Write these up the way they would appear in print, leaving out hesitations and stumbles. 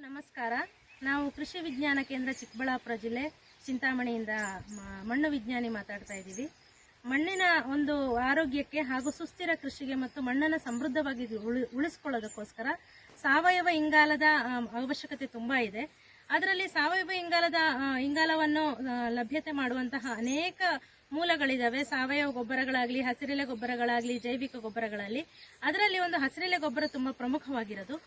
ನಮಸ್ಕಾರ. ನಾವು ಕೃಷಿ ವಿಜ್ಞಾನ ಕೇಂದ್ರ ಚಿಕ್ಕಬಳ್ಳಾಪುರ ಜಿಲ್ಲೆ ಚಿಂತಾಮಣಿಯಿಂದ ಮಣ್ಣು ವಿಜ್ಞಾನಿ ಮಾತಾಡ್ತಾ ಇದ್ದೀವಿ. ಮಣ್ಣಿನ ಒಂದು ಆರೋಗ್ಯಕ್ಕೆ ಹಾಗೂ ಸುಸ್ಥಿರ ಕೃಷಿಗೆ ಮತ್ತು ಮಣ್ಣನ್ನು ಸಮೃದ್ಧವಾಗಿ ಉಳಿಸಿಕೊಳ್ಳೋದಕ್ಕೋಸ್ಕರ ಸಾವಯವ ಇಂಗಾಲದ ಅವಶ್ಯಕತೆ ತುಂಬಾ ಇದೆ. ಅದರಲ್ಲಿ ಸಾವಯವ ಇಂಗಾಲವನ್ನು ಲಭ್ಯತೆ ಮಾಡುವಂತಹ ಅನೇಕ ಮೂಲಗಳಿದಾವೆ. ಸಾವಯವ ಗೊಬ್ಬರಗಳಾಗಲಿ, ಹಸಿರೆಲೆ ಗೊಬ್ಬರಗಳಾಗಲಿ, ಜೈವಿಕ ಗೊಬ್ಬರಗಳಲ್ಲಿ ಅದರಲ್ಲಿ ಒಂದು ಹಸಿರೆಲೆ ಗೊಬ್ಬರ ತುಂಬಾ ಪ್ರಮುಖವಾಗಿರೋದು.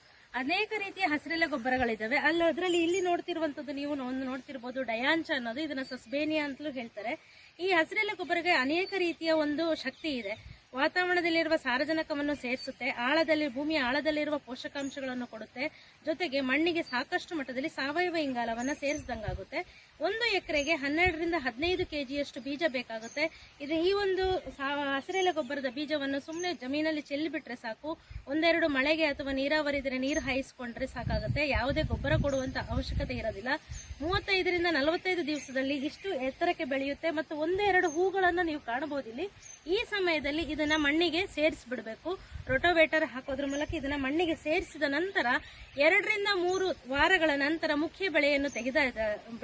ಅನೇಕ ರೀತಿಯ ಹಸಿರೆಲೆ ಗೊಬ್ಬರಗಳಿದಾವೆ. ಅದರಲ್ಲಿ ಇಲ್ಲಿ ನೋಡ್ತಿರುವಂತದ್ದು ನೀವು ನೋಡ್ತಿರ್ಬೋದು ಡಯಾಂಚ ಅನ್ನೋದು, ಇದನ್ನ ಸಸ್ಬೇನಿಯಾ ಅಂತಲೂ ಹೇಳ್ತಾರೆ. ಈ ಹಸಿರೆಲೆ ಗೊಬ್ಬರಕ್ಕೆ ಅನೇಕ ರೀತಿಯ ಒಂದು ಶಕ್ತಿ ಇದೆ. ವಾತಾವರಣದಲ್ಲಿರುವ ಸಾರಜನಕವನ್ನು ಸೇರಿಸುತ್ತೆ, ಭೂಮಿಯ ಆಳದಲ್ಲಿರುವ ಪೋಷಕಾಂಶಗಳನ್ನು ಕೊಡುತ್ತೆ, ಜೊತೆಗೆ ಮಣ್ಣಿಗೆ ಸಾಕಷ್ಟು ಮಟ್ಟದಲ್ಲಿ ಸಾವಯವ ಇಂಗಾಲವನ್ನು ಸೇರಿಸಿದಂಗಾಗುತ್ತೆ. 1 ಎಕರೆಗೆ 12 ರಿಂದ 15 ಕೆಜಿಯಷ್ಟು ಬೀಜ ಬೇಕಾಗುತ್ತೆ. ಈ ಒಂದು ಹಸಿರೆಲೆ ಗೊಬ್ಬರದ ಬೀಜವನ್ನು ಸುಮ್ಮನೆ ಜಮೀನಲ್ಲಿ ಚೆಲ್ಲಿಬಿಟ್ರೆ ಸಾಕು. ಒಂದೆರಡು ಮಳೆಗೆ ಅಥವಾ ನೀರಾವರಿ ಇದ್ರೆ ನೀರು ಹಾಯಿಸ್ಕೊಂಡ್ರೆ ಸಾಕಾಗುತ್ತೆ. ಯಾವುದೇ ಗೊಬ್ಬರ ಕೊಡುವಂತ ಅವಶ್ಯಕತೆ ಇರೋದಿಲ್ಲ. 35 ರಿಂದ 45 ದಿವಸದಲ್ಲಿ ಇಷ್ಟು ಎತ್ತರಕ್ಕೆ ಬೆಳೆಯುತ್ತೆ ಮತ್ತು 1-2 ಹೂಗಳನ್ನು ನೀವು ಕಾಣಬಹುದು ಇಲ್ಲಿ. ಈ ಸಮಯದಲ್ಲಿ ಇದನ್ನ ಮಣ್ಣಿಗೆ ಸೇರಿಸಿಬಿಡಬೇಕು. ರೋಟೋವೇಟರ್ ಹಾಕೋದ್ರ ಮೂಲಕ ಇದನ್ನ ಮಣ್ಣಿಗೆ ಸೇರಿಸಿದ ನಂತರ 2 ರಿಂದ 3 ವಾರಗಳ ನಂತರ ಮುಖ್ಯ ಬೆಳೆಯನ್ನು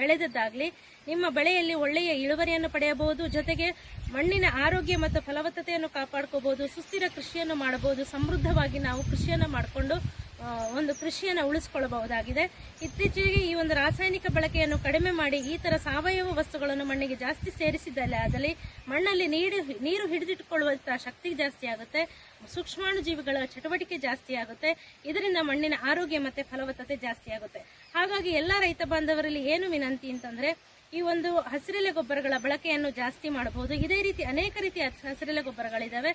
ಬೆಳೆದದ್ದಾಗ್ಲಿ ನಿಮ್ಮ ಬೆಳೆಯಲ್ಲಿ ಒಳ್ಳೆಯ ಇಳುವರಿಯನ್ನು ಪಡೆಯಬಹುದು. ಜೊತೆಗೆ ಮಣ್ಣಿನ ಆರೋಗ್ಯ ಮತ್ತು ಫಲವತ್ತತೆಯನ್ನು ಕಾಪಾಡ್ಕೋಬಹುದು. ಸುಸ್ಥಿರ ಕೃಷಿಯನ್ನು ಮಾಡಬಹುದು. ಸಮೃದ್ಧವಾಗಿ ನಾವು ಕೃಷಿಯನ್ನು ಮಾಡಿಕೊಂಡು ಒಂದು ಕೃಷಿಯನ್ನು ಉಳಿಸಿಕೊಳ್ಳಬಹುದಾಗಿದೆ. ಇತ್ತೀಚೆಗೆ ಈ ಒಂದು ರಾಸಾಯನಿಕ ಬಳಕೆಯನ್ನು ಕಡಿಮೆ ಮಾಡಿ ಈ ತರ ಸಾವಯವ ವಸ್ತುಗಳನ್ನು ಮಣ್ಣಿಗೆ ಜಾಸ್ತಿ ಸೇರಿಸಿದಲ್ಲಿ ಮಣ್ಣಲ್ಲಿ ನೀರು ಹಿಡಿದಿಟ್ಟುಕೊಳ್ಳುವಂತಹ ಶಕ್ತಿ ಜಾಸ್ತಿ ಆಗುತ್ತೆ. ಸೂಕ್ಷ್ಮಾಣು ಜೀವಿಗಳ ಚಟುವಟಿಕೆ ಜಾಸ್ತಿ ಆಗುತ್ತೆ. ಇದರಿಂದ ಮಣ್ಣಿನ ಆರೋಗ್ಯ ಮತ್ತೆ ಫಲವತ್ತತೆ ಜಾಸ್ತಿ ಆಗುತ್ತೆ. ಹಾಗಾಗಿ ಎಲ್ಲಾ ರೈತ ಬಾಂಧವರಲ್ಲಿ ಏನು ವಿನಂತಿ ಅಂತಂದ್ರೆ, ಈ ಒಂದು ಹಸಿರೆಲೆ ಗೊಬ್ಬರಗಳ ಬಳಕೆಯನ್ನು ಜಾಸ್ತಿ ಮಾಡಬಹುದು. ಇದೇ ರೀತಿ ಅನೇಕ ರೀತಿಯ ಹಸಿರೆಲೆ ಗೊಬ್ಬರಗಳಿದಾವೆ.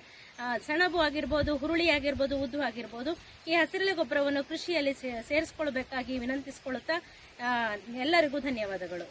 ಸೆಣಬು ಆಗಿರ್ಬೋದು, ಹುರುಳಿ ಆಗಿರ್ಬೋದು, ಉದ್ದು ಆಗಿರ್ಬೋದು. ಈ ಹಸಿರೆಲೆ ಗೊಬ್ಬರವನ್ನು ಕೃಷಿಯಲ್ಲಿ ಸೇರಿಸಿಕೊಳ್ಳಬೇಕಾಗಿ ವಿನಂತಿಸಿಕೊಳ್ಳುತ್ತಾ ಎಲ್ಲರಿಗೂ ಧನ್ಯವಾದಗಳು.